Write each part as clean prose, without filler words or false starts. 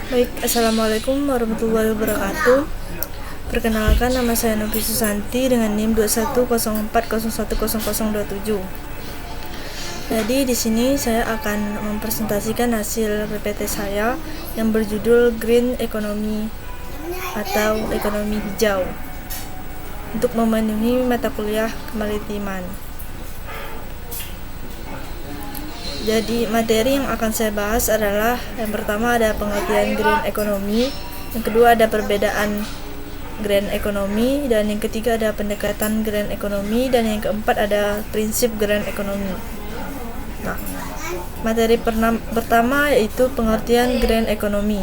Baik, Assalamualaikum warahmatullahi wabarakatuh. Perkenalkan, nama saya Novi Susanti dengan NIM 2104010027. Jadi di sini saya akan mempresentasikan hasil PPT saya yang berjudul Green Economy atau ekonomi hijau untuk memenuhi mata kuliah kemaritiman. Jadi materi yang akan saya bahas adalah yang pertama ada pengertian green economy, yang kedua ada perbedaan green economy, dan yang ketiga ada pendekatan green economy, dan yang keempat ada prinsip green economy. Nah, materi pertama yaitu pengertian green economy.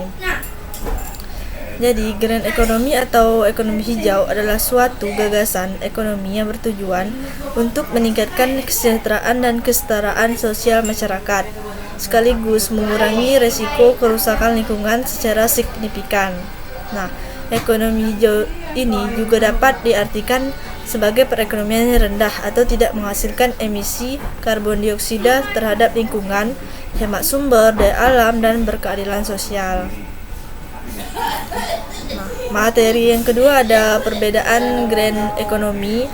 Jadi, green economy atau ekonomi hijau adalah suatu gagasan ekonomi yang bertujuan untuk meningkatkan kesejahteraan dan kesetaraan sosial masyarakat, sekaligus mengurangi resiko kerusakan lingkungan secara signifikan. Nah, ekonomi hijau ini juga dapat diartikan sebagai perekonomian yang rendah atau tidak menghasilkan emisi karbon dioksida terhadap lingkungan, hemat sumber daya alam, dan berkeadilan sosial. Nah, materi yang kedua ada perbedaan green economy,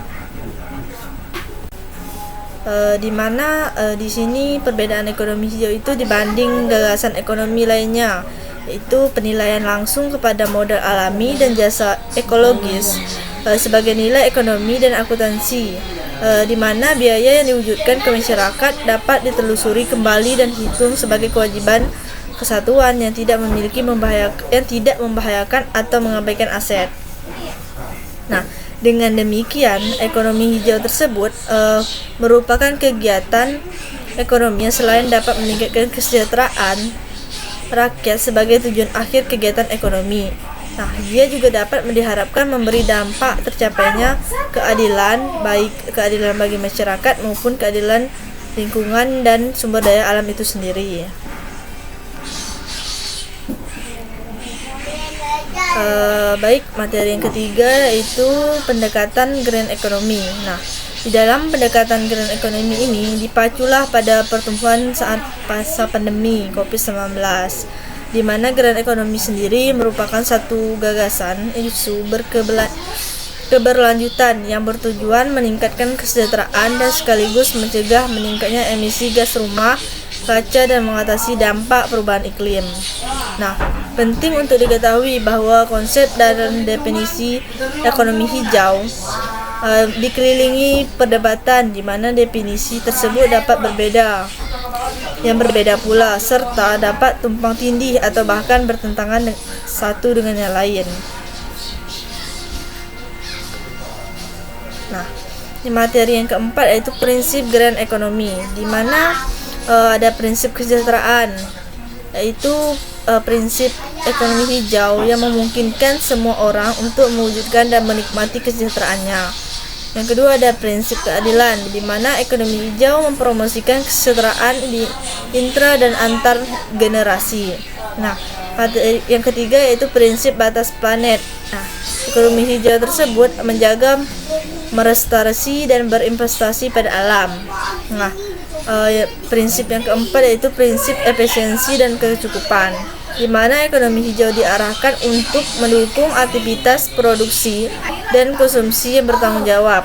di mana di sini perbedaan ekonomi hijau itu dibanding gagasan ekonomi lainnya, yaitu penilaian langsung kepada modal alami dan jasa ekologis sebagai nilai ekonomi dan akuntansi, di mana biaya yang diwujudkan ke masyarakat dapat ditelusuri kembali dan dihitung sebagai kewajiban kesatuan yang tidak membahayakan atau mengabaikan aset. Nah, dengan demikian ekonomi hijau tersebut merupakan kegiatan ekonomi yang selain dapat meningkatkan kesejahteraan rakyat sebagai tujuan akhir kegiatan ekonomi. Nah, dia juga dapat diharapkan memberi dampak tercapainya keadilan, baik keadilan bagi masyarakat maupun keadilan lingkungan dan sumber daya alam itu sendiri. Baik, materi yang ketiga yaitu pendekatan green economy. Nah, di dalam pendekatan green economy ini dipaculah pada pertumbuhan saat masa pandemi COVID-19, di mana green economy sendiri merupakan satu gagasan isu keberlanjutan yang bertujuan meningkatkan kesejahteraan dan sekaligus mencegah meningkatnya emisi gas rumah kaca dan mengatasi dampak perubahan iklim. Nah, penting untuk diketahui bahwa konsep dan definisi ekonomi hijau dikelilingi perdebatan di mana definisi tersebut dapat berbeda pula serta dapat tumpang tindih atau bahkan bertentangan satu dengan yang lain. Nah, di materi yang keempat yaitu prinsip green economy, di mana ada prinsip kesejahteraan, yaitu prinsip ekonomi hijau yang memungkinkan semua orang untuk mewujudkan dan menikmati kesejahteraannya. Yang kedua ada prinsip keadilan, di mana ekonomi hijau mempromosikan kesejahteraan di intra dan antar generasi. Nah, yang ketiga yaitu prinsip batas planet. Nah, ekonomi hijau tersebut menjaga, merestorasi dan berinvestasi pada alam. Nah, prinsip yang keempat yaitu prinsip efisiensi dan kecukupan, di mana ekonomi hijau diarahkan untuk mendukung aktivitas produksi dan konsumsi yang bertanggung jawab.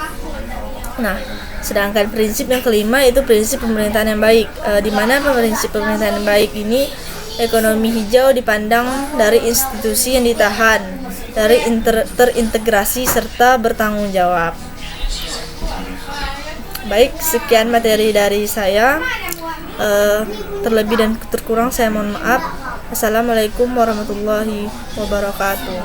Nah, sedangkan prinsip yang kelima yaitu prinsip pemerintahan yang baik, di mana prinsip pemerintahan yang baik ini ekonomi hijau dipandang dari institusi yang ditahan, dari terintegrasi serta bertanggung jawab. Baik, sekian materi dari saya. Terlebih dan terkurang saya mohon maaf. Assalamualaikum warahmatullahi wabarakatuh.